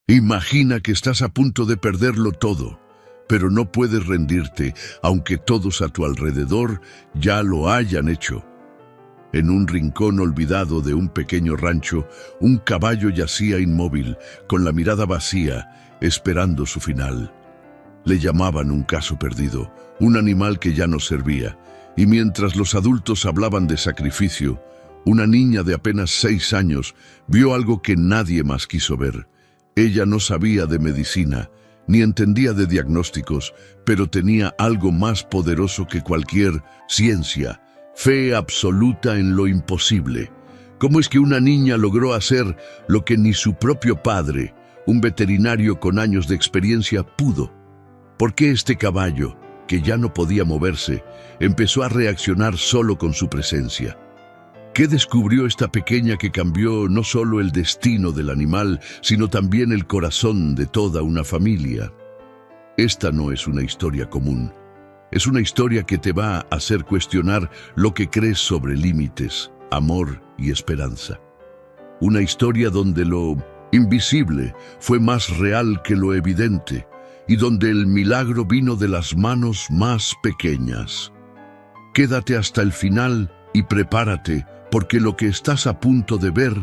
Imagina que estás a punto de perderlo todo, pero no puedes rendirte, aunque todos a tu alrededor ya lo hayan hecho. En un rincón olvidado de un pequeño rancho, un caballo yacía inmóvil, con la mirada vacía, esperando su final. Le llamaban un caso perdido, un animal que ya no servía, y mientras los adultos hablaban de sacrificio, una niña de apenas 6 años vio algo que nadie más quiso ver. Ella no sabía de medicina, ni entendía de diagnósticos, pero tenía algo más poderoso que cualquier ciencia: fe absoluta en lo imposible. ¿Cómo es que una niña logró hacer lo que ni su propio padre, un veterinario con años de experiencia, pudo? ¿Por qué este caballo, que ya no podía moverse, empezó a reaccionar solo con su presencia? ¿Qué descubrió esta pequeña que cambió no solo el destino del animal, sino también el corazón de toda una familia? Esta no es una historia común. Es una historia que te va a hacer cuestionar lo que crees sobre límites, amor y esperanza. Una historia donde lo invisible fue más real que lo evidente, y donde el milagro vino de las manos más pequeñas. Quédate hasta el final y prepárate, porque lo que estás a punto de ver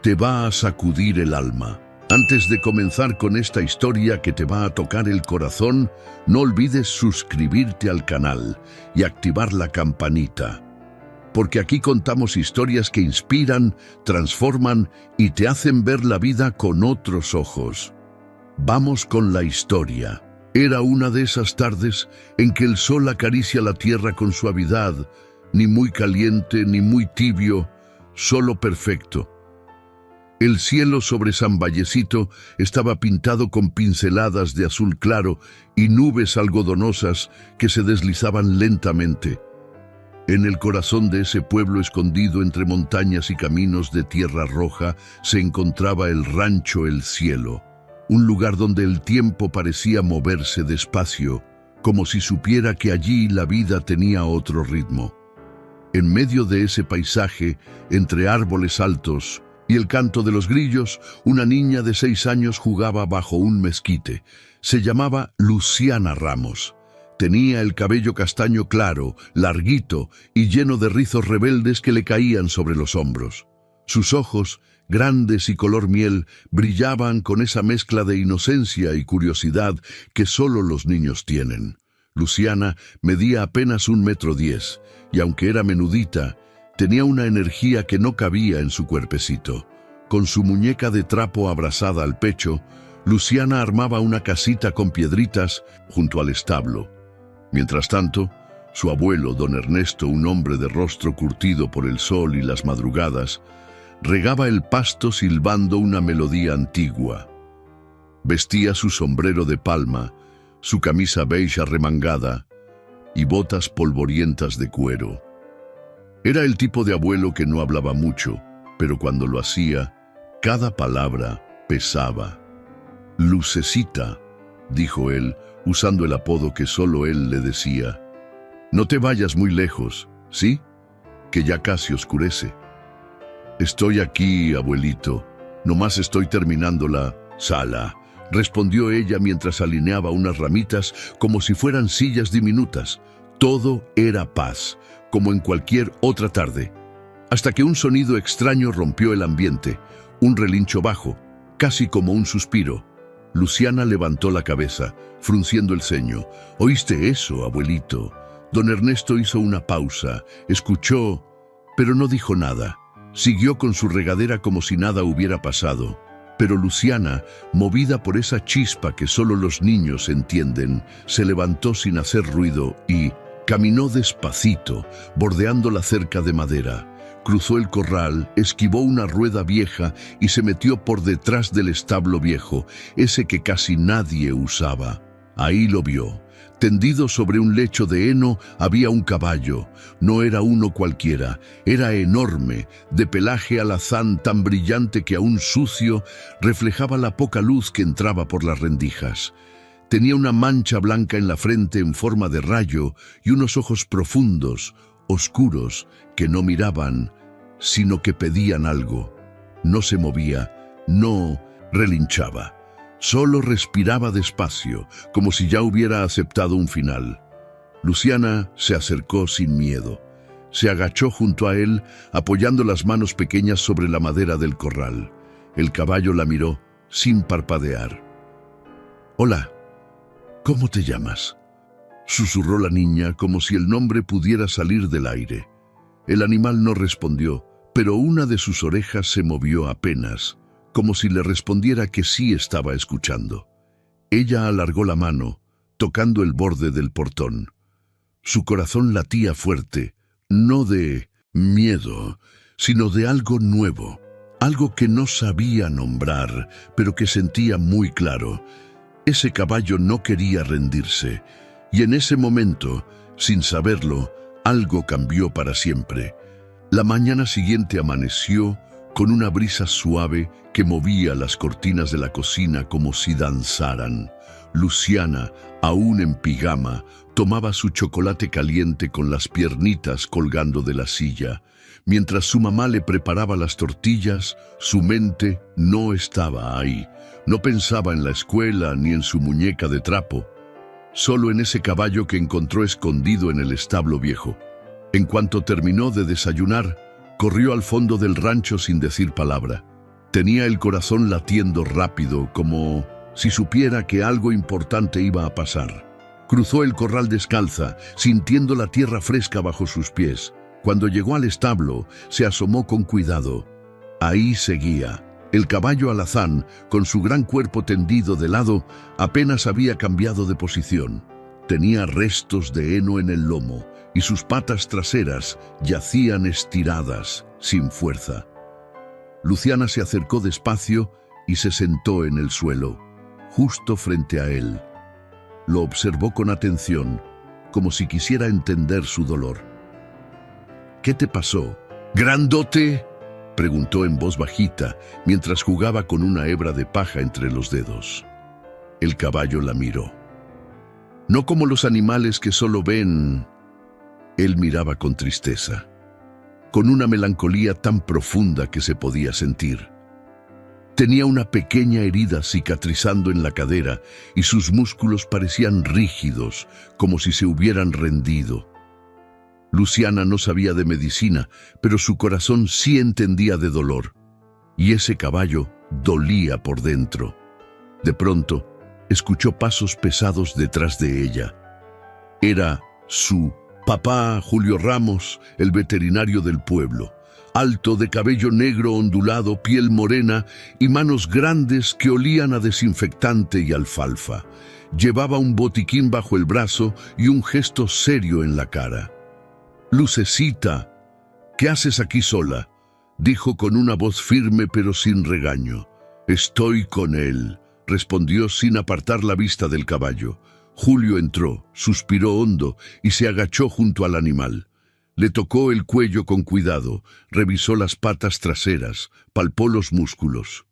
te va a sacudir el alma. Antes de comenzar con esta historia que te va a tocar el corazón, no olvides suscribirte al canal y activar la campanita, porque aquí contamos historias que inspiran, transforman y te hacen ver la vida con otros ojos. Vamos con la historia. Era una de esas tardes en que el sol acaricia la tierra con suavidad, ni muy caliente ni muy tibio, solo perfecto. El cielo sobre San Vallecito estaba pintado con pinceladas de azul claro y nubes algodonosas que se deslizaban lentamente. En el corazón de ese pueblo escondido entre montañas y caminos de tierra roja se encontraba el rancho El Cielo, un lugar donde el tiempo parecía moverse despacio, como si supiera que allí la vida tenía otro ritmo. En medio de ese paisaje, entre árboles altos y el canto de los grillos, una niña de 6 años jugaba bajo un mezquite. Se llamaba Luciana Ramos. Tenía el cabello castaño claro, larguito y lleno de rizos rebeldes que le caían sobre los hombros. Sus ojos, grandes y color miel, brillaban con esa mezcla de inocencia y curiosidad que solo los niños tienen. Luciana medía apenas 1,10 m, y aunque era menudita, tenía una energía que no cabía en su cuerpecito. Con su muñeca de trapo abrazada al pecho, Luciana armaba una casita con piedritas junto al establo. Mientras tanto, su abuelo, don Ernesto, un hombre de rostro curtido por el sol y las madrugadas, regaba el pasto silbando una melodía antigua. Vestía su sombrero de palma, su camisa beige arremangada y botas polvorientas de cuero. Era el tipo de abuelo que no hablaba mucho, pero cuando lo hacía, cada palabra pesaba. «Lucecita», dijo él, usando el apodo que solo él le decía. «No te vayas muy lejos, ¿sí? Que ya casi oscurece». «Estoy aquí, abuelito. Nomás estoy terminando la sala», respondió ella mientras alineaba unas ramitas como si fueran sillas diminutas. Todo era paz, como en cualquier otra tarde, hasta que un sonido extraño rompió el ambiente, un relincho bajo, casi como un suspiro. Luciana levantó la cabeza, frunciendo el ceño. «¿Oíste eso, abuelito?» Don Ernesto hizo una pausa, escuchó, pero no dijo nada. Siguió con su regadera como si nada hubiera pasado. Pero Luciana, movida por esa chispa que solo los niños entienden, se levantó sin hacer ruido y caminó despacito, bordeando la cerca de madera. Cruzó el corral, esquivó una rueda vieja y se metió por detrás del establo viejo, ese que casi nadie usaba. Ahí lo vio. Tendido sobre un lecho de heno había un caballo. No era uno cualquiera, era enorme, de pelaje alazán tan brillante que aún sucio reflejaba la poca luz que entraba por las rendijas. Tenía una mancha blanca en la frente en forma de rayo y unos ojos profundos, oscuros, que no miraban, sino que pedían algo. No se movía, no relinchaba. Solo respiraba despacio, como si ya hubiera aceptado un final. Luciana se acercó sin miedo. Se agachó junto a él, apoyando las manos pequeñas sobre la madera del corral. El caballo la miró, sin parpadear. «Hola, ¿cómo te llamas?», susurró la niña, como si el nombre pudiera salir del aire. El animal no respondió, pero una de sus orejas se movió apenas, como si le respondiera que sí estaba escuchando. Ella alargó la mano, tocando el borde del portón. Su corazón latía fuerte, no de miedo, sino de algo nuevo, algo que no sabía nombrar, pero que sentía muy claro. Ese caballo no quería rendirse, y en ese momento, sin saberlo, algo cambió para siempre. La mañana siguiente amaneció con una brisa suave que movía las cortinas de la cocina como si danzaran. Luciana, aún en pijama, tomaba su chocolate caliente con las piernitas colgando de la silla. Mientras su mamá le preparaba las tortillas, su mente no estaba ahí. No pensaba en la escuela ni en su muñeca de trapo, solo en ese caballo que encontró escondido en el establo viejo. En cuanto terminó de desayunar, corrió al fondo del rancho sin decir palabra. Tenía el corazón latiendo rápido, como si supiera que algo importante iba a pasar. Cruzó el corral descalza, sintiendo la tierra fresca bajo sus pies. Cuando llegó al establo, se asomó con cuidado. Ahí seguía. El caballo alazán, con su gran cuerpo tendido de lado, apenas había cambiado de posición. Tenía restos de heno en el lomo, y sus patas traseras yacían estiradas, sin fuerza. Luciana se acercó despacio y se sentó en el suelo, justo frente a él. Lo observó con atención, como si quisiera entender su dolor. «¿Qué te pasó, grandote?», preguntó en voz bajita, mientras jugaba con una hebra de paja entre los dedos. El caballo la miró. No como los animales que solo ven. Él miraba con tristeza, con una melancolía tan profunda que se podía sentir. Tenía una pequeña herida cicatrizando en la cadera y sus músculos parecían rígidos, como si se hubieran rendido. Luciana no sabía de medicina, pero su corazón sí entendía de dolor, y ese caballo dolía por dentro. De pronto, escuchó pasos pesados detrás de ella. Era su papá, Julio Ramos, el veterinario del pueblo, alto, de cabello negro ondulado, piel morena y manos grandes que olían a desinfectante y alfalfa. Llevaba un botiquín bajo el brazo y un gesto serio en la cara. «Lucecita, ¿qué haces aquí sola?», dijo con una voz firme pero sin regaño. «Estoy con él», respondió sin apartar la vista del caballo. Julio entró, suspiró hondo y se agachó junto al animal. Le tocó el cuello con cuidado, revisó las patas traseras, palpó los músculos.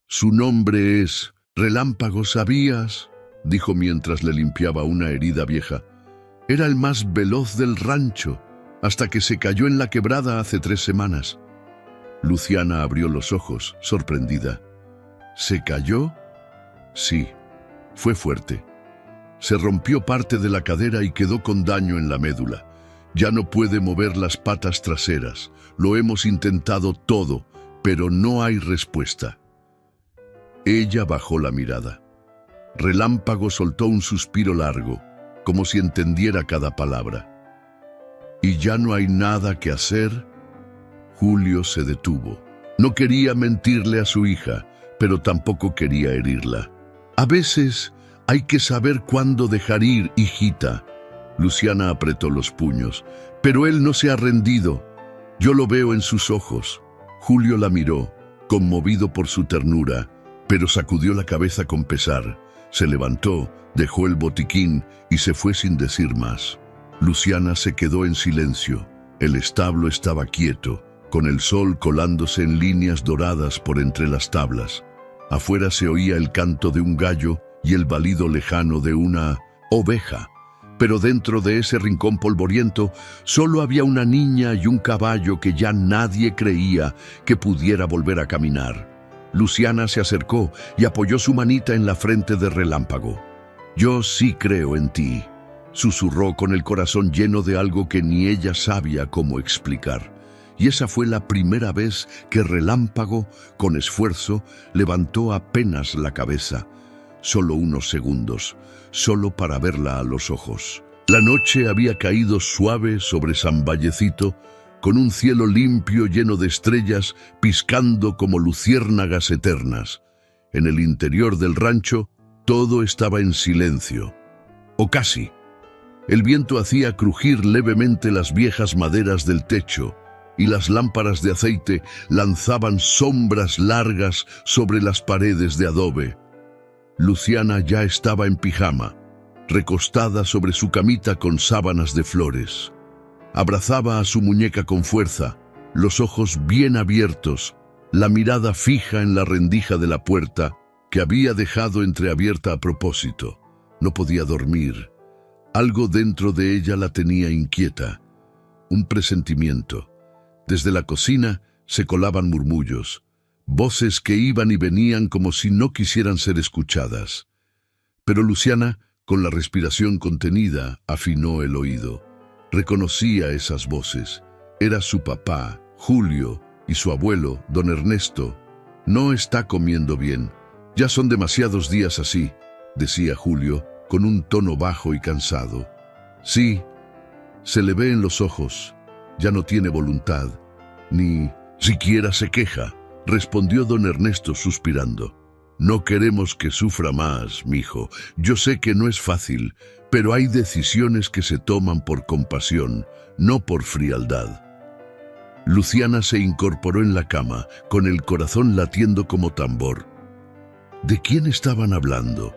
«Su nombre es Relámpago, ¿sabías?», dijo mientras le limpiaba una herida vieja. «Era el más veloz del rancho, hasta que se cayó en la quebrada hace 3 semanas». Luciana abrió los ojos, sorprendida. «¿Se cayó?». «Sí, fue fuerte. Se rompió parte de la cadera y quedó con daño en la médula. Ya no puede mover las patas traseras. Lo hemos intentado todo, pero no hay respuesta». Ella bajó la mirada. Relámpago soltó un suspiro largo, como si entendiera cada palabra. «¿Y ya no hay nada que hacer?». Julio se detuvo. No quería mentirle a su hija, pero tampoco quería herirla. «A veces hay que saber cuándo dejar ir, hijita». Luciana apretó los puños. «Pero él no se ha rendido. Yo lo veo en sus ojos». Julio la miró, conmovido por su ternura, pero sacudió la cabeza con pesar. Se levantó, dejó el botiquín y se fue sin decir más. Luciana se quedó en silencio. El establo estaba quieto, con el sol colándose en líneas doradas por entre las tablas. Afuera se oía el canto de un gallo y el balido lejano de una oveja. Pero dentro de ese rincón polvoriento solo había una niña y un caballo que ya nadie creía que pudiera volver a caminar. Luciana se acercó y apoyó su manita en la frente de Relámpago. «Yo sí creo en ti», susurró con el corazón lleno de algo que ni ella sabía cómo explicar. Y esa fue la primera vez que Relámpago, con esfuerzo, levantó apenas la cabeza. Solo unos segundos, solo para verla a los ojos. La noche había caído suave sobre San Vallecito, con un cielo limpio lleno de estrellas piscando como luciérnagas eternas. En el interior del rancho, todo estaba en silencio. O casi. El viento hacía crujir levemente las viejas maderas del techo, y las lámparas de aceite lanzaban sombras largas sobre las paredes de adobe. Luciana ya estaba en pijama, recostada sobre su camita con sábanas de flores. Abrazaba a su muñeca con fuerza, los ojos bien abiertos, la mirada fija en la rendija de la puerta que había dejado entreabierta a propósito. No podía dormir. Algo dentro de ella la tenía inquieta. Un presentimiento. Desde la cocina se colaban murmullos, voces que iban y venían como si no quisieran ser escuchadas. Pero Luciana, con la respiración contenida, afinó el oído. Reconocía esas voces. Era su papá, Julio, y su abuelo, don Ernesto. «No está comiendo bien. Ya son demasiados días así», decía Julio, con un tono bajo y cansado. «Sí, se le ve en los ojos. Ya no tiene voluntad, ni siquiera se queja», respondió don Ernesto suspirando. «No queremos que sufra más, mijo. Yo sé que no es fácil, pero hay decisiones que se toman por compasión, no por frialdad». Luciana se incorporó en la cama, con el corazón latiendo como tambor. ¿De quién estaban hablando?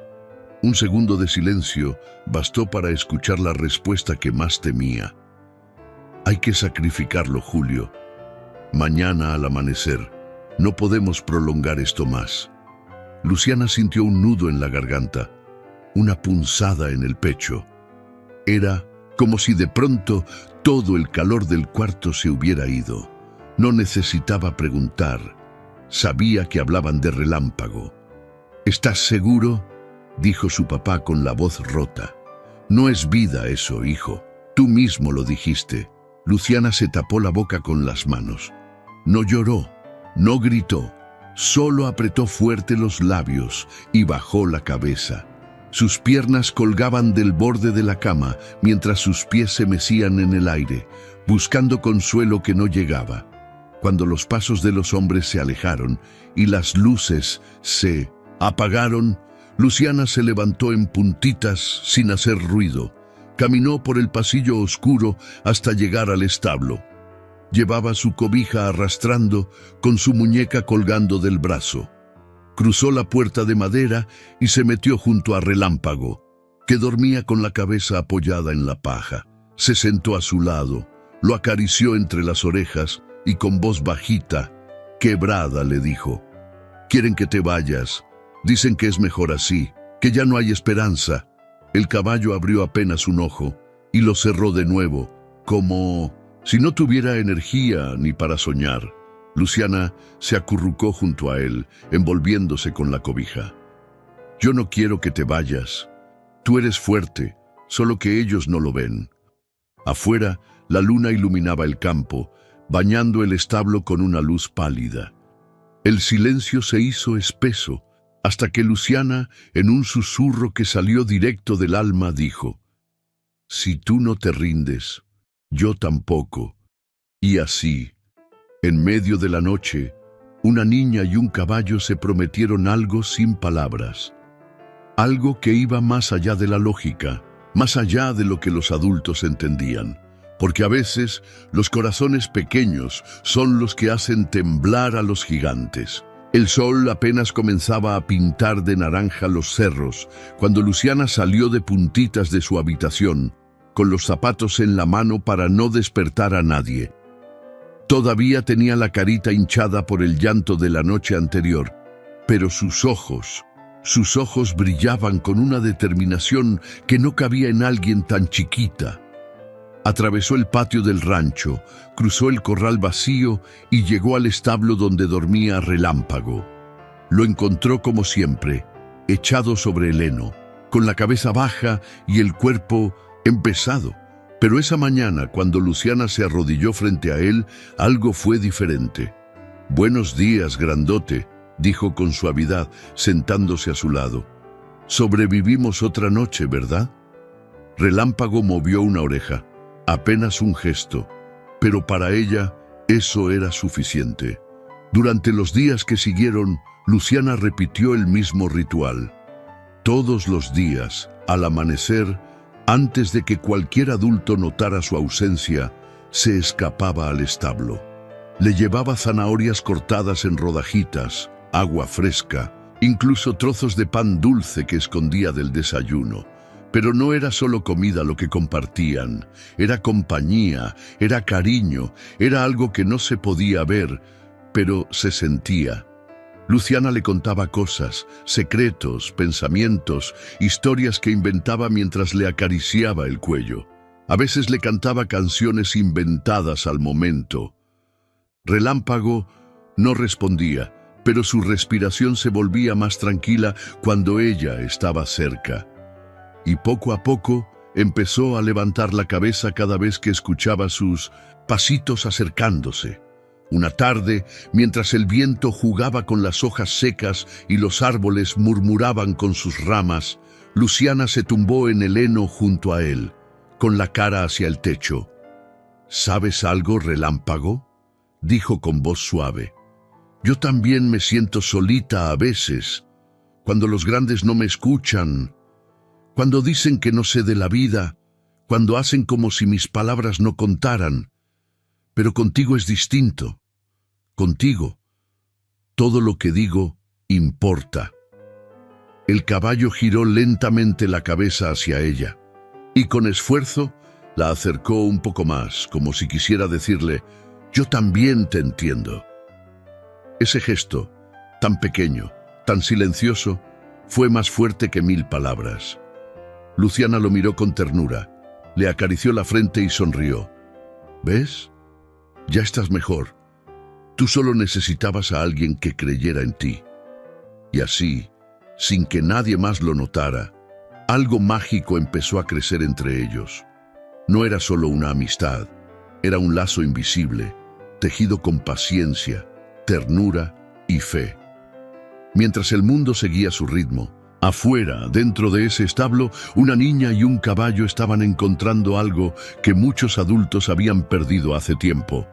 Un segundo de silencio bastó para escuchar la respuesta que más temía. «Hay que sacrificarlo, Julio. Mañana al amanecer. No podemos prolongar esto más». Luciana sintió un nudo en la garganta, una punzada en el pecho. Era como si de pronto todo el calor del cuarto se hubiera ido. No necesitaba preguntar. Sabía que hablaban de Relámpago. «¿Estás seguro?», dijo su papá con la voz rota. «No es vida eso, hijo. Tú mismo lo dijiste». Luciana se tapó la boca con las manos. No lloró, no gritó, solo apretó fuerte los labios y bajó la cabeza. Sus piernas colgaban del borde de la cama mientras sus pies se mecían en el aire, buscando consuelo que no llegaba. Cuando los pasos de los hombres se alejaron y las luces se apagaron, Luciana se levantó en puntitas sin hacer ruido. Caminó por el pasillo oscuro hasta llegar al establo. Llevaba su cobija arrastrando, con su muñeca colgando del brazo. Cruzó la puerta de madera y se metió junto a Relámpago, que dormía con la cabeza apoyada en la paja. Se sentó a su lado, lo acarició entre las orejas y con voz bajita, quebrada, le dijo: «Quieren que te vayas. Dicen que es mejor así, que ya no hay esperanza». El caballo abrió apenas un ojo y lo cerró de nuevo, como si no tuviera energía ni para soñar. Luciana se acurrucó junto a él, envolviéndose con la cobija. «Yo no quiero que te vayas. Tú eres fuerte, solo que ellos no lo ven». Afuera, la luna iluminaba el campo, bañando el establo con una luz pálida. El silencio se hizo espeso, hasta que Luciana, en un susurro que salió directo del alma, dijo: «Si tú no te rindes, yo tampoco». Y así, en medio de la noche, una niña y un caballo se prometieron algo sin palabras. Algo que iba más allá de la lógica, más allá de lo que los adultos entendían. Porque a veces los corazones pequeños son los que hacen temblar a los gigantes. El sol apenas comenzaba a pintar de naranja los cerros, cuando Luciana salió de puntitas de su habitación, con los zapatos en la mano para no despertar a nadie. Todavía tenía la carita hinchada por el llanto de la noche anterior, pero sus ojos brillaban con una determinación que no cabía en alguien tan chiquita. Atravesó el patio del rancho, cruzó el corral vacío y llegó al establo donde dormía Relámpago. Lo encontró como siempre, echado sobre el heno, con la cabeza baja y el cuerpo empezado. Pero esa mañana, cuando Luciana se arrodilló frente a él, algo fue diferente. «Buenos días, grandote», dijo con suavidad, sentándose a su lado. «Sobrevivimos otra noche, ¿verdad?» Relámpago movió una oreja, apenas un gesto, pero para ella eso era suficiente. Durante los días que siguieron, Luciana repitió el mismo ritual. Todos los días, al amanecer, antes de que cualquier adulto notara su ausencia, se escapaba al establo. Le llevaba zanahorias cortadas en rodajitas, agua fresca, incluso trozos de pan dulce que escondía del desayuno. Pero no era solo comida lo que compartían, era compañía, era cariño, era algo que no se podía ver, pero se sentía. Luciana le contaba cosas, secretos, pensamientos, historias que inventaba mientras le acariciaba el cuello. A veces le cantaba canciones inventadas al momento. Relámpago no respondía, pero su respiración se volvía más tranquila cuando ella estaba cerca. Y poco a poco empezó a levantar la cabeza cada vez que escuchaba sus pasitos acercándose. Una tarde, mientras el viento jugaba con las hojas secas y los árboles murmuraban con sus ramas, Luciana se tumbó en el heno junto a él, con la cara hacia el techo. «¿Sabes algo, Relámpago?», dijo con voz suave. «Yo también me siento solita a veces, cuando los grandes no me escuchan, cuando dicen que no sé de la vida, cuando hacen como si mis palabras no contaran. Pero contigo es distinto. Contigo, todo lo que digo importa». El caballo giró lentamente la cabeza hacia ella, y con esfuerzo la acercó un poco más, como si quisiera decirle: «Yo también te entiendo». Ese gesto, tan pequeño, tan silencioso, fue más fuerte que 1000 palabras. Luciana lo miró con ternura, le acarició la frente y sonrió. «¿Ves? Ya estás mejor. Tú solo necesitabas a alguien que creyera en ti». Y así, sin que nadie más lo notara, algo mágico empezó a crecer entre ellos. No era solo una amistad, era un lazo invisible, tejido con paciencia, ternura y fe. Mientras el mundo seguía su ritmo, afuera, dentro de ese establo, una niña y un caballo estaban encontrando algo que muchos adultos habían perdido hace tiempo: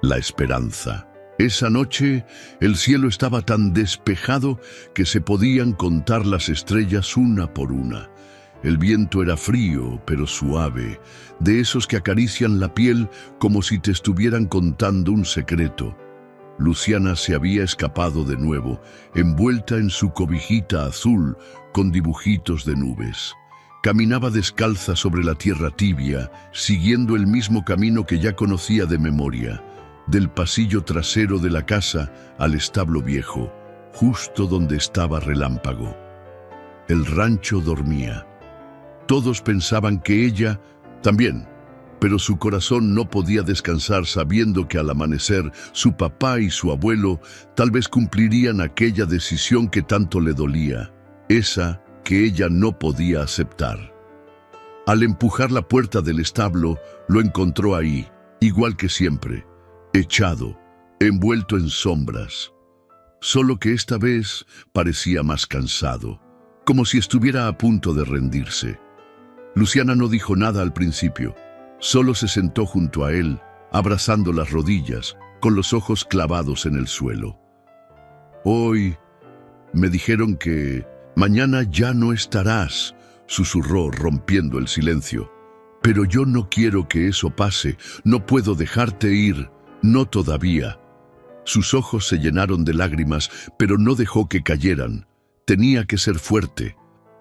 la esperanza. Esa noche, el cielo estaba tan despejado que se podían contar las estrellas una por una. El viento era frío, pero suave, de esos que acarician la piel como si te estuvieran contando un secreto. Luciana se había escapado de nuevo, envuelta en su cobijita azul con dibujitos de nubes. Caminaba descalza sobre la tierra tibia, siguiendo el mismo camino que ya conocía de memoria, del pasillo trasero de la casa al establo viejo, justo donde estaba Relámpago. El rancho dormía. Todos pensaban que ella también, pero su corazón no podía descansar sabiendo que al amanecer su papá y su abuelo tal vez cumplirían aquella decisión que tanto le dolía, esa que ella no podía aceptar. Al empujar la puerta del establo, lo encontró ahí, igual que siempre, echado, envuelto en sombras. Solo que esta vez parecía más cansado, como si estuviera a punto de rendirse. Luciana no dijo nada al principio. Solo se sentó junto a él, abrazando las rodillas, con los ojos clavados en el suelo. «Hoy me dijeron que mañana ya no estarás», susurró rompiendo el silencio. «Pero yo no quiero que eso pase, no puedo dejarte ir, no todavía». Sus ojos se llenaron de lágrimas, pero no dejó que cayeran. Tenía que ser fuerte.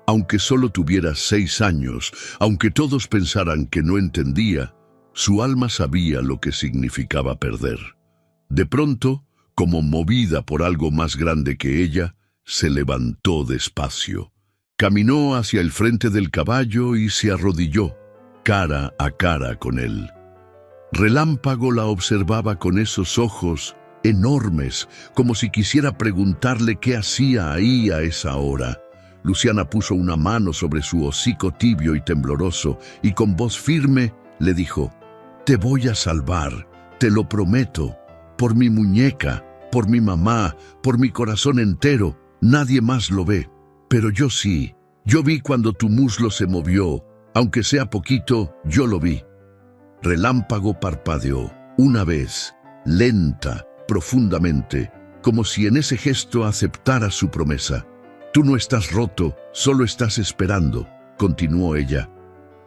Aunque solo tuviera 6 años, aunque todos pensaran que no entendía, su alma sabía lo que significaba perder. De pronto, como movida por algo más grande que ella, se levantó despacio. Caminó hacia el frente del caballo y se arrodilló, cara a cara con él. Relámpago la observaba con esos ojos enormes, como si quisiera preguntarle qué hacía ahí a esa hora. Luciana puso una mano sobre su hocico tibio y tembloroso y con voz firme le dijo: «Te voy a salvar, te lo prometo, por mi muñeca, por mi mamá, por mi corazón entero. Nadie más lo ve, pero yo sí. Yo vi cuando tu muslo se movió, aunque sea poquito, yo lo vi». Relámpago parpadeó, una vez, lenta, profundamente, como si en ese gesto aceptara su promesa. «Tú no estás roto, solo estás esperando», continuó ella.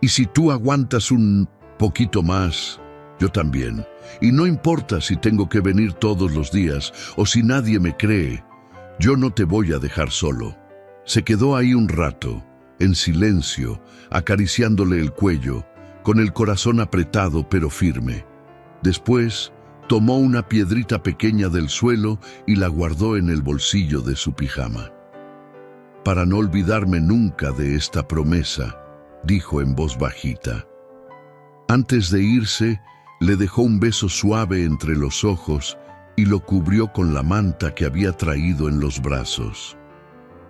«Y si tú aguantas un poquito más, yo también. Y no importa si tengo que venir todos los días o si nadie me cree, yo no te voy a dejar solo». Se quedó ahí un rato, en silencio, acariciándole el cuello, con el corazón apretado pero firme. Después, tomó una piedrita pequeña del suelo y la guardó en el bolsillo de su pijama. «Para no olvidarme nunca de esta promesa», dijo en voz bajita. Antes de irse, le dejó un beso suave entre los ojos y lo cubrió con la manta que había traído en los brazos.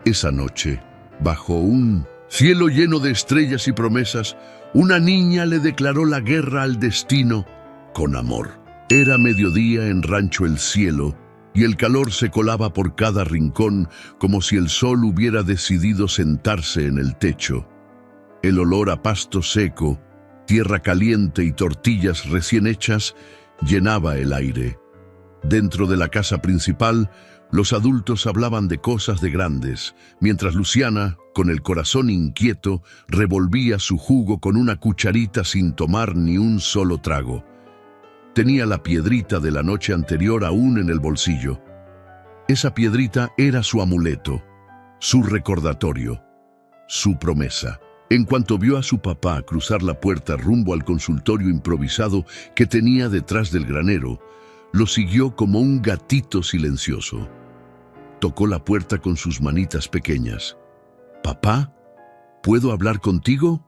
Esa noche, bajo un cielo lleno de estrellas y promesas, una niña le declaró la guerra al destino con amor. Era mediodía en Rancho El Cielo y el calor se colaba por cada rincón como si el sol hubiera decidido sentarse en el techo. El olor a pasto seco, tierra caliente y tortillas recién hechas llenaba el aire. Dentro de la casa principal, los adultos hablaban de cosas de grandes, mientras Luciana, con el corazón inquieto, revolvía su jugo con una cucharita sin tomar ni un solo trago. Tenía la piedrita de la noche anterior aún en el bolsillo. Esa piedrita era su amuleto, su recordatorio, su promesa. En cuanto vio a su papá cruzar la puerta rumbo al consultorio improvisado que tenía detrás del granero, lo siguió como un gatito silencioso. Tocó la puerta con sus manitas pequeñas. «¿Papá? ¿Puedo hablar contigo?»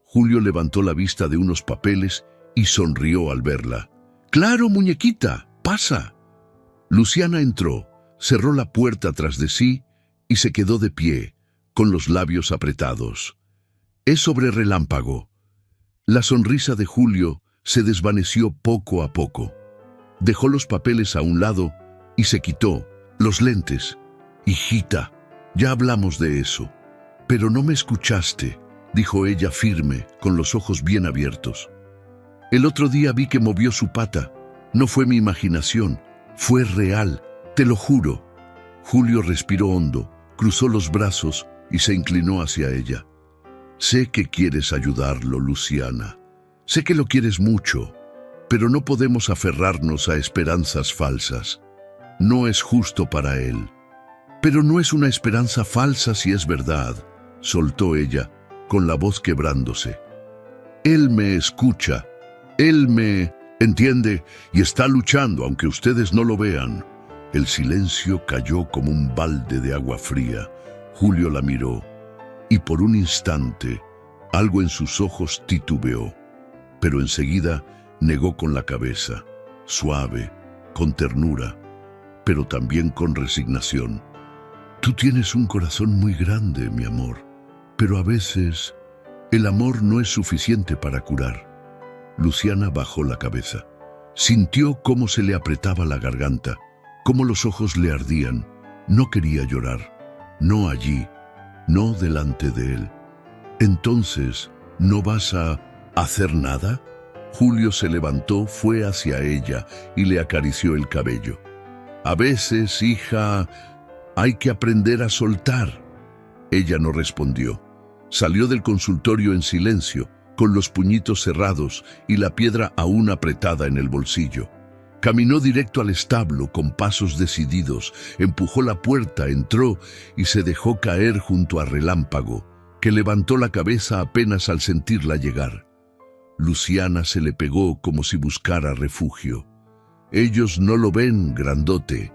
Julio levantó la vista de unos papeles y sonrió al verla. «Claro, muñequita, pasa». Luciana entró, cerró la puerta tras de sí y se quedó de pie, con los labios apretados. «Es sobre Relámpago». La sonrisa de Julio se desvaneció poco a poco. Dejó los papeles a un lado y se quitó los lentes. «Hijita, ya hablamos de eso». «Pero no me escuchaste», dijo ella firme, con los ojos bien abiertos. «El otro día vi que movió su pata. No fue mi imaginación, fue real, te lo juro». Julio respiró hondo, cruzó los brazos y se inclinó hacia ella. «Sé que quieres ayudarlo, Luciana. Sé que lo quieres mucho, pero no podemos aferrarnos a esperanzas falsas. No es justo para él». «Pero no es una esperanza falsa si es verdad», soltó ella, con la voz quebrándose. «Él me escucha, él me entiende y está luchando aunque ustedes no lo vean». El silencio cayó como un balde de agua fría. Julio la miró y por un instante algo en sus ojos titubeó, pero enseguida negó con la cabeza, suave, con ternura, pero también con resignación. «Tú tienes un corazón muy grande, mi amor, pero a veces el amor no es suficiente para curar». Luciana bajó la cabeza. Sintió cómo se le apretaba la garganta, cómo los ojos le ardían. No quería llorar, no allí, no delante de él. «¿Entonces no vas a hacer nada?» Julio se levantó, fue hacia ella y le acarició el cabello. «A veces, hija, hay que aprender a soltar». Ella no respondió. Salió del consultorio en silencio, con los puñitos cerrados y la piedra aún apretada en el bolsillo. Caminó directo al establo con pasos decididos, empujó la puerta, entró y se dejó caer junto a Relámpago, que levantó la cabeza apenas al sentirla llegar. Luciana se le pegó como si buscara refugio. «Ellos no lo ven, grandote,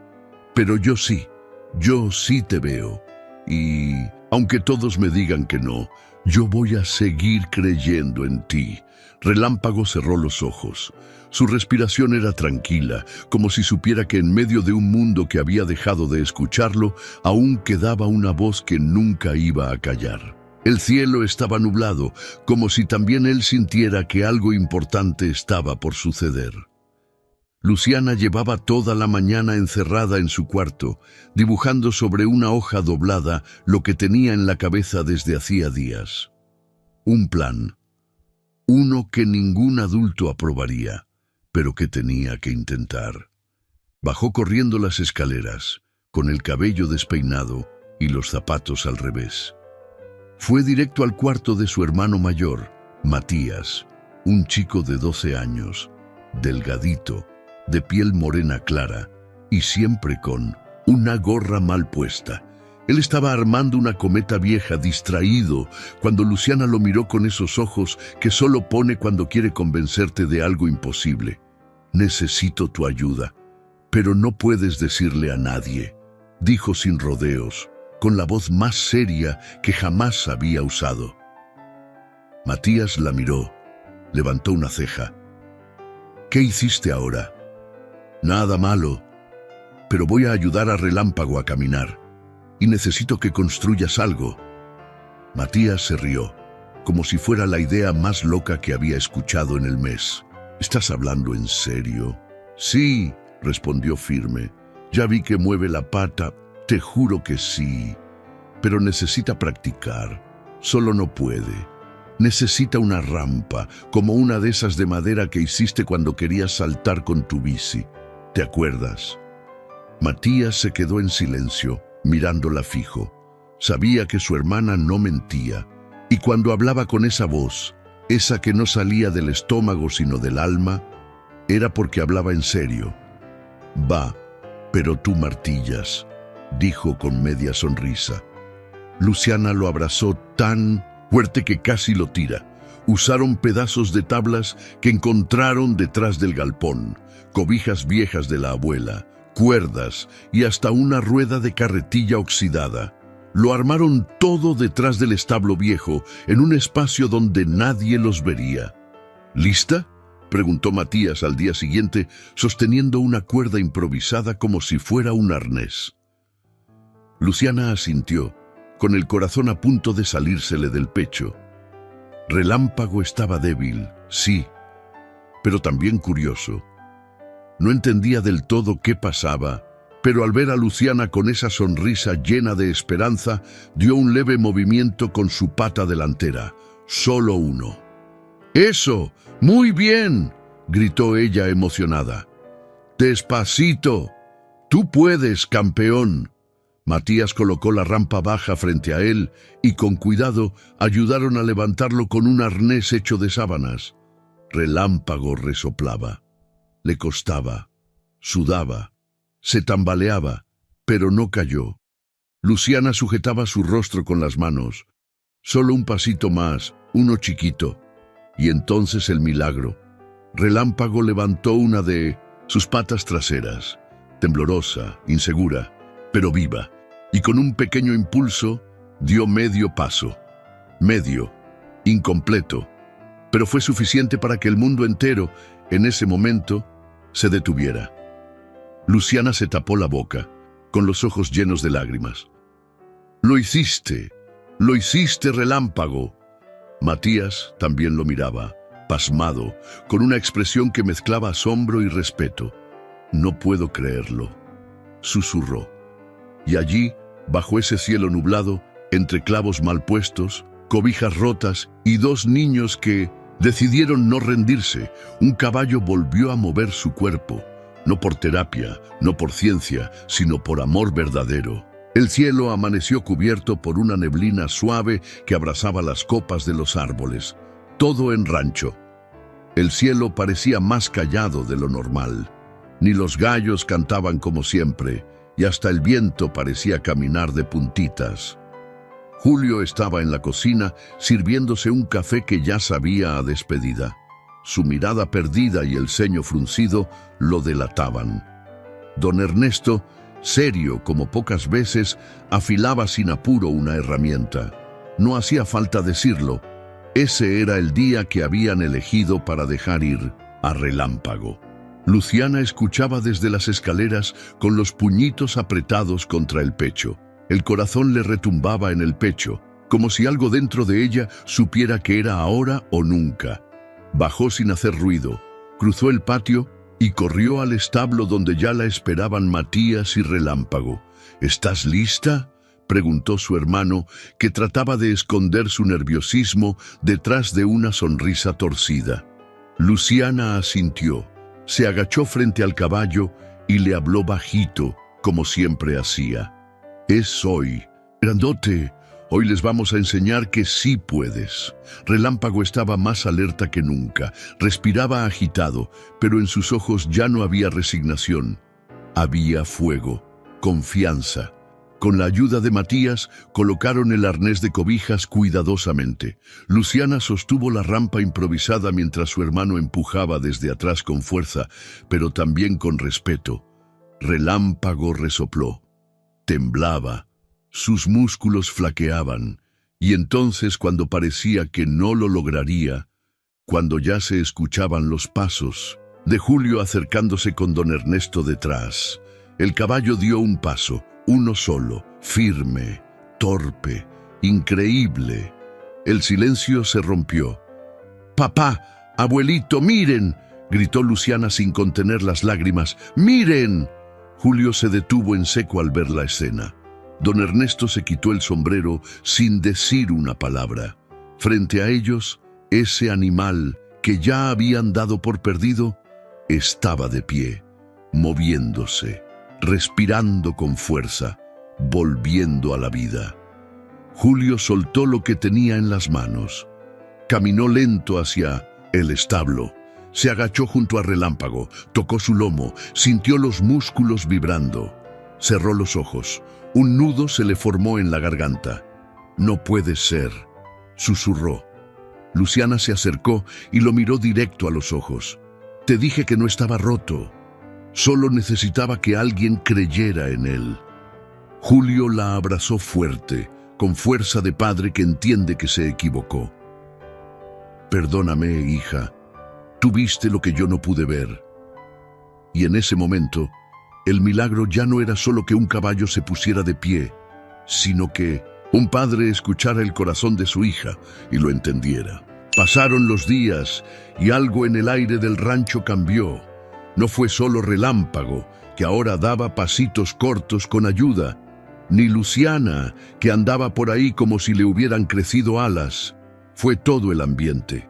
pero yo sí te veo. Y Aunque todos me digan que no, yo voy a seguir creyendo en ti. Relámpago cerró los ojos. Su respiración era tranquila, como si supiera que en medio de un mundo que había dejado de escucharlo, aún quedaba una voz que nunca iba a callar. El cielo estaba nublado, como si también él sintiera que algo importante estaba por suceder. Luciana llevaba toda la mañana encerrada en su cuarto, dibujando sobre una hoja doblada lo que tenía en la cabeza desde hacía días. Un plan. Uno que ningún adulto aprobaría, pero que tenía que intentar. Bajó corriendo las escaleras, con el cabello despeinado y los zapatos al revés. Fue directo al cuarto de su hermano mayor, Matías, un chico de 12 años, delgadito, de piel morena clara y siempre con una gorra mal puesta. Él estaba armando una cometa vieja, distraído, cuando Luciana lo miró con esos ojos que solo pone cuando quiere convencerte de algo imposible. «Necesito tu ayuda, pero no puedes decirle a nadie», dijo sin rodeos, con la voz más seria que jamás había usado. Matías la miró, levantó una ceja. «¿Qué hiciste ahora?» «Nada malo, pero voy a ayudar a Relámpago a caminar, y necesito que construyas algo». Matías se rió, como si fuera la idea más loca que había escuchado en el mes. «¿Estás hablando en serio?» «Sí», respondió firme. «Ya vi que mueve la pata, te juro que sí. Pero necesita practicar, solo no puede. Necesita una rampa, como una de esas de madera que hiciste cuando querías saltar con tu bici. ¿Te acuerdas?» Matías se quedó en silencio, mirándola fijo. Sabía que su hermana no mentía, y cuando hablaba con esa voz, esa que no salía del estómago sino del alma, era porque hablaba en serio. «Va, pero tú martillas», dijo con media sonrisa. Luciana lo abrazó tan fuerte que casi lo tira. Usaron pedazos de tablas que encontraron detrás del galpón, cobijas viejas de la abuela, cuerdas y hasta una rueda de carretilla oxidada. Lo armaron todo detrás del establo viejo, en un espacio donde nadie los vería. «¿Lista?», preguntó Matías al día siguiente, sosteniendo una cuerda improvisada como si fuera un arnés. Luciana asintió, con el corazón a punto de salírsele del pecho. Relámpago estaba débil, sí, pero también curioso. No entendía del todo qué pasaba, pero al ver a Luciana con esa sonrisa llena de esperanza, dio un leve movimiento con su pata delantera, solo uno. «¡Eso! ¡Muy bien!», gritó ella emocionada. «Despacito. Tú puedes, campeón». Matías colocó la rampa baja frente a él y con cuidado ayudaron a levantarlo con un arnés hecho de sábanas. Relámpago resoplaba. Le costaba, sudaba, se tambaleaba, pero no cayó. Luciana sujetaba su rostro con las manos. Solo un pasito más, uno chiquito. Y entonces el milagro. Relámpago levantó una de sus patas traseras, temblorosa, insegura, pero viva, y con un pequeño impulso dio medio paso. Medio, incompleto, pero fue suficiente para que el mundo entero, en ese momento, se detuviera. Luciana se tapó la boca, con los ojos llenos de lágrimas. Lo hiciste, Relámpago». Matías también lo miraba, pasmado, con una expresión que mezclaba asombro y respeto. «No puedo creerlo», susurró. Y allí, bajo ese cielo nublado, entre clavos mal puestos, cobijas rotas y dos niños que decidieron no rendirse, un caballo volvió a mover su cuerpo, no por terapia, no por ciencia, sino por amor verdadero. El cielo amaneció cubierto por una neblina suave que abrazaba las copas de los árboles, todo en rancho. El cielo parecía más callado de lo normal. Ni los gallos cantaban como siempre, y hasta el viento parecía caminar de puntitas. Julio estaba en la cocina sirviéndose un café que ya sabía a despedida. Su mirada perdida y el ceño fruncido lo delataban. Don Ernesto serio como pocas veces, afilaba sin apuro una herramienta. No hacía falta decirlo. Ese era el día que habían elegido para dejar ir a Relámpago. Luciana escuchaba desde las escaleras con los puñitos apretados contra el pecho. El corazón le retumbaba en el pecho, como si algo dentro de ella supiera que era ahora o nunca. Bajó sin hacer ruido, cruzó el patio y corrió al establo donde ya la esperaban Matías y Relámpago. ¿Estás lista?, preguntó su hermano, que trataba de esconder su nerviosismo detrás de una sonrisa torcida. Luciana asintió, se agachó frente al caballo y le habló bajito, como siempre hacía. «Es hoy, grandote. Hoy les vamos a enseñar que sí puedes». Relámpago estaba más alerta que nunca, respiraba agitado, pero en sus ojos ya no había resignación. Había fuego, confianza. Con la ayuda de Matías, colocaron el arnés de cobijas cuidadosamente. Luciana sostuvo la rampa improvisada mientras su hermano empujaba desde atrás con fuerza, pero también con respeto. Relámpago resopló. Temblaba. Sus músculos flaqueaban, y entonces, cuando parecía que no lo lograría, cuando ya se escuchaban los pasos de Julio acercándose con don Ernesto detrás, el caballo dio un paso, uno solo, firme, torpe, increíble. El silencio se rompió. «Papá, abuelito, miren», gritó Luciana sin contener las lágrimas. «¡Miren!». Julio se detuvo en seco al ver la escena. Don Ernesto se quitó el sombrero sin decir una palabra. Frente a ellos, ese animal que ya habían dado por perdido, estaba de pie, moviéndose, respirando con fuerza, volviendo a la vida. Julio soltó lo que tenía en las manos. Caminó lento hacia el establo. Se agachó junto a Relámpago, tocó su lomo, sintió los músculos vibrando. Cerró los ojos. Un nudo se le formó en la garganta. «No puede ser», susurró. Luciana se acercó y lo miró directo a los ojos. «Te dije que no estaba roto. Solo necesitaba que alguien creyera en él». Julio la abrazó fuerte, con fuerza de padre que entiende que se equivocó. «Perdóname, hija. Tú viste lo que yo no pude ver». Y en ese momento, el milagro ya no era solo que un caballo se pusiera de pie, sino que un padre escuchara el corazón de su hija y lo entendiera. Pasaron los días y algo en el aire del rancho cambió. No fue solo Relámpago, que ahora daba pasitos cortos con ayuda, ni Luciana, que andaba por ahí como si le hubieran crecido alas. Fue todo el ambiente,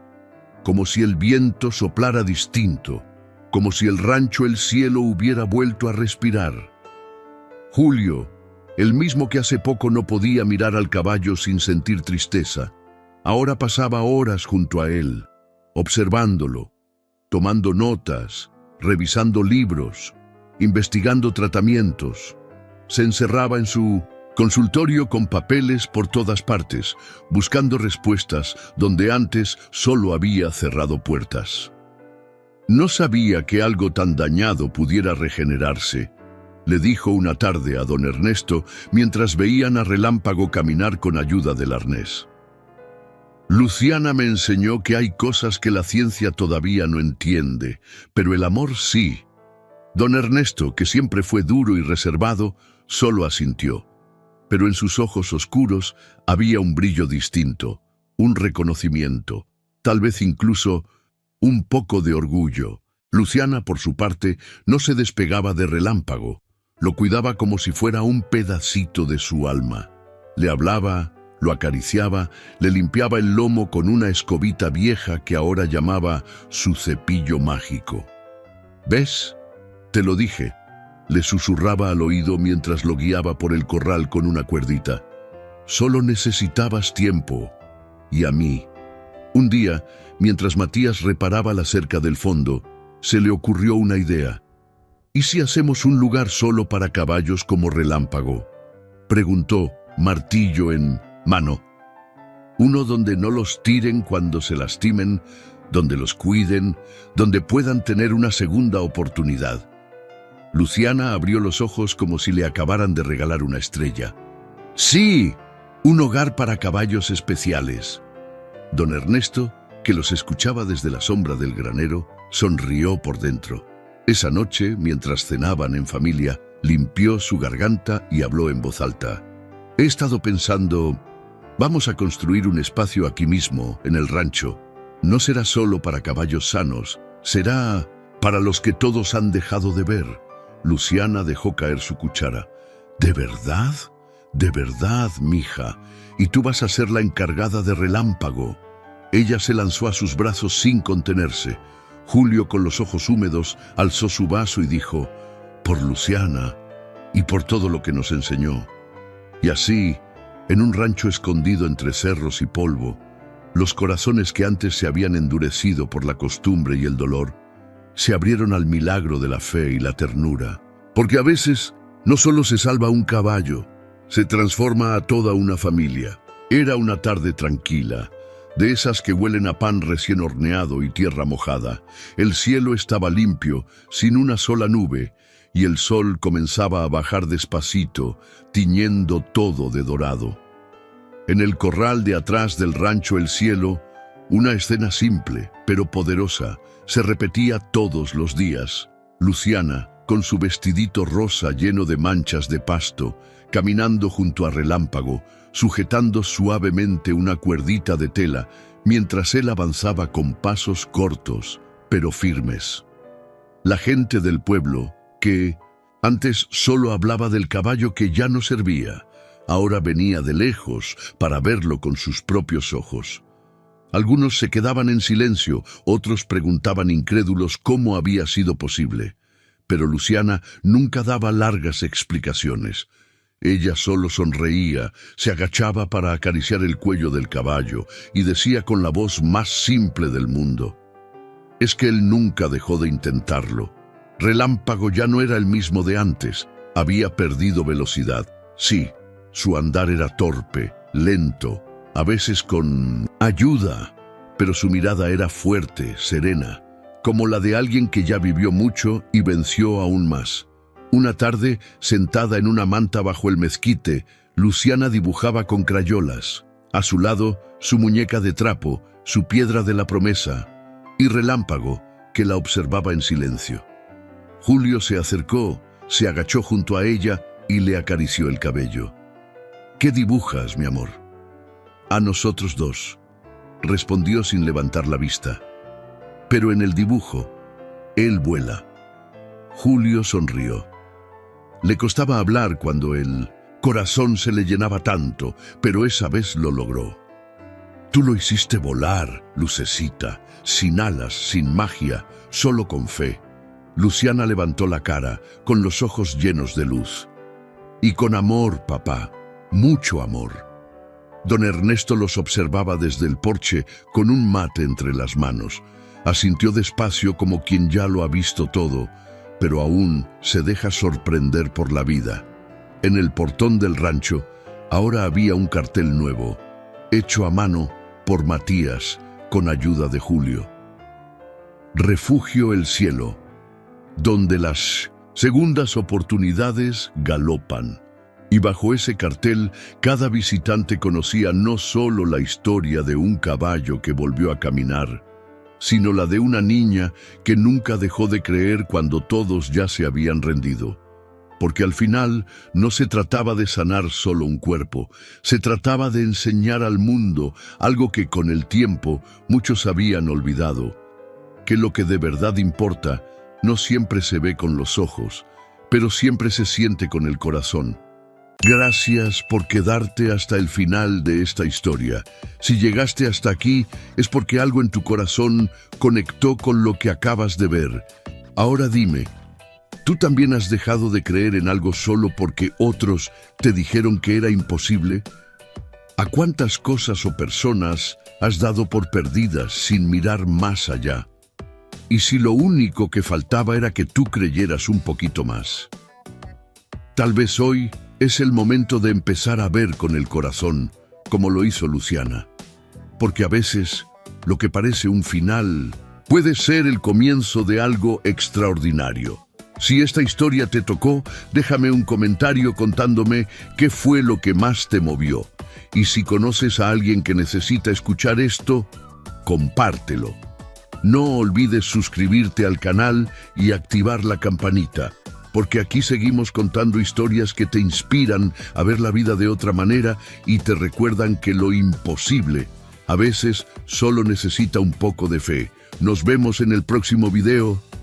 como si el viento soplara distinto, como si el rancho, el cielo, hubiera vuelto a respirar. Julio, el mismo que hace poco no podía mirar al caballo sin sentir tristeza, ahora pasaba horas junto a él, observándolo, tomando notas, revisando libros, investigando tratamientos. Se encerraba en su consultorio con papeles por todas partes, buscando respuestas donde antes solo había cerrado puertas. No sabía que algo tan dañado pudiera regenerarse, le dijo una tarde a don Ernesto mientras veían a Relámpago caminar con ayuda del arnés. Luciana me enseñó que hay cosas que la ciencia todavía no entiende, pero el amor sí. Don Ernesto, que siempre fue duro y reservado, solo asintió. Pero en sus ojos oscuros había un brillo distinto, un reconocimiento, tal vez incluso un poco de orgullo. Luciana, por su parte, no se despegaba de Relámpago. Lo cuidaba como si fuera un pedacito de su alma. Le hablaba, lo acariciaba, le limpiaba el lomo con una escobita vieja que ahora llamaba su cepillo mágico. «¿Ves? Te lo dije», le susurraba al oído mientras lo guiaba por el corral con una cuerdita. «Solo necesitabas tiempo. Y a mí». Un día, mientras Matías reparaba la cerca del fondo, se le ocurrió una idea. «¿Y si hacemos un lugar solo para caballos como Relámpago?», preguntó, martillo en mano. «Uno donde no los tiren cuando se lastimen, donde los cuiden, donde puedan tener una segunda oportunidad». Luciana abrió los ojos como si le acabaran de regalar una estrella. ¡Sí! Un hogar para caballos especiales. Don Ernesto, que los escuchaba desde la sombra del granero, sonrió por dentro. Esa noche, mientras cenaban en familia, limpió su garganta y habló en voz alta. He estado pensando, vamos a construir un espacio aquí mismo, en el rancho. No será solo para caballos sanos, será para los que todos han dejado de ver. Luciana dejó caer su cuchara. ¿De verdad? De verdad, mija. Y tú vas a ser la encargada de Relámpago. Ella se lanzó a sus brazos sin contenerse. Julio, con los ojos húmedos, alzó su vaso y dijo, por Luciana y por todo lo que nos enseñó. Y así, en un rancho escondido entre cerros y polvo, los corazones que antes se habían endurecido por la costumbre y el dolor, se abrieron al milagro de la fe y la ternura. Porque a veces no solo se salva un caballo, se transforma a toda una familia. Era una tarde tranquila, de esas que huelen a pan recién horneado y tierra mojada. El cielo estaba limpio, sin una sola nube, y el sol comenzaba a bajar despacito, tiñendo todo de dorado. En el corral de atrás del rancho El Cielo, una escena simple, pero poderosa, se repetía todos los días. Luciana, con su vestidito rosa lleno de manchas de pasto, caminando junto a Relámpago, sujetando suavemente una cuerdita de tela, mientras él avanzaba con pasos cortos, pero firmes. La gente del pueblo, que antes solo hablaba del caballo que ya no servía, ahora venía de lejos para verlo con sus propios ojos. Algunos se quedaban en silencio, otros preguntaban incrédulos cómo había sido posible. Pero Luciana nunca daba largas explicaciones. Ella solo sonreía, se agachaba para acariciar el cuello del caballo y decía con la voz más simple del mundo, es que él nunca dejó de intentarlo. Relámpago ya no era el mismo de antes, había perdido velocidad. Sí, su andar era torpe, lento, a veces con ayuda, pero su mirada era fuerte, serena, como la de alguien que ya vivió mucho y venció aún más. Una tarde, sentada en una manta bajo el mezquite, Luciana dibujaba con crayolas. A su lado, su muñeca de trapo, su piedra de la promesa, y Relámpago, que la observaba en silencio. Julio se acercó, se agachó junto a ella y le acarició el cabello. ¿Qué dibujas, mi amor? A nosotros dos, respondió sin levantar la vista. Pero en el dibujo, él vuela. Julio sonrió. Le costaba hablar cuando el corazón se le llenaba tanto, pero esa vez lo logró. Tú lo hiciste volar, lucecita, sin alas, sin magia, solo con fe. Luciana levantó la cara, con los ojos llenos de luz. Y con amor, papá, mucho amor. Don Ernesto los observaba desde el porche con un mate entre las manos. Asintió despacio como quien ya lo ha visto todo, pero aún se deja sorprender por la vida. En el portón del rancho, ahora había un cartel nuevo, hecho a mano por Matías, con ayuda de Julio. Refugio El Cielo, donde las segundas oportunidades galopan. Y bajo ese cartel, cada visitante conocía no solo la historia de un caballo que volvió a caminar, sino la de una niña que nunca dejó de creer cuando todos ya se habían rendido. Porque al final no se trataba de sanar solo un cuerpo, se trataba de enseñar al mundo algo que con el tiempo muchos habían olvidado, que lo que de verdad importa no siempre se ve con los ojos, pero siempre se siente con el corazón. Gracias por quedarte hasta el final de esta historia. Si llegaste hasta aquí es porque algo en tu corazón conectó con lo que acabas de ver. Ahora dime, ¿tú también has dejado de creer en algo solo porque otros te dijeron que era imposible? ¿A cuántas cosas o personas has dado por perdidas sin mirar más allá? ¿Y si lo único que faltaba era que tú creyeras un poquito más? Tal vez hoy es el momento de empezar a ver con el corazón, como lo hizo Luciana. Porque a veces, lo que parece un final puede ser el comienzo de algo extraordinario. Si esta historia te tocó, déjame un comentario contándome qué fue lo que más te movió. Y si conoces a alguien que necesita escuchar esto, compártelo. No olvides suscribirte al canal y activar la campanita, porque aquí seguimos contando historias que te inspiran a ver la vida de otra manera y te recuerdan que lo imposible a veces solo necesita un poco de fe. Nos vemos en el próximo video.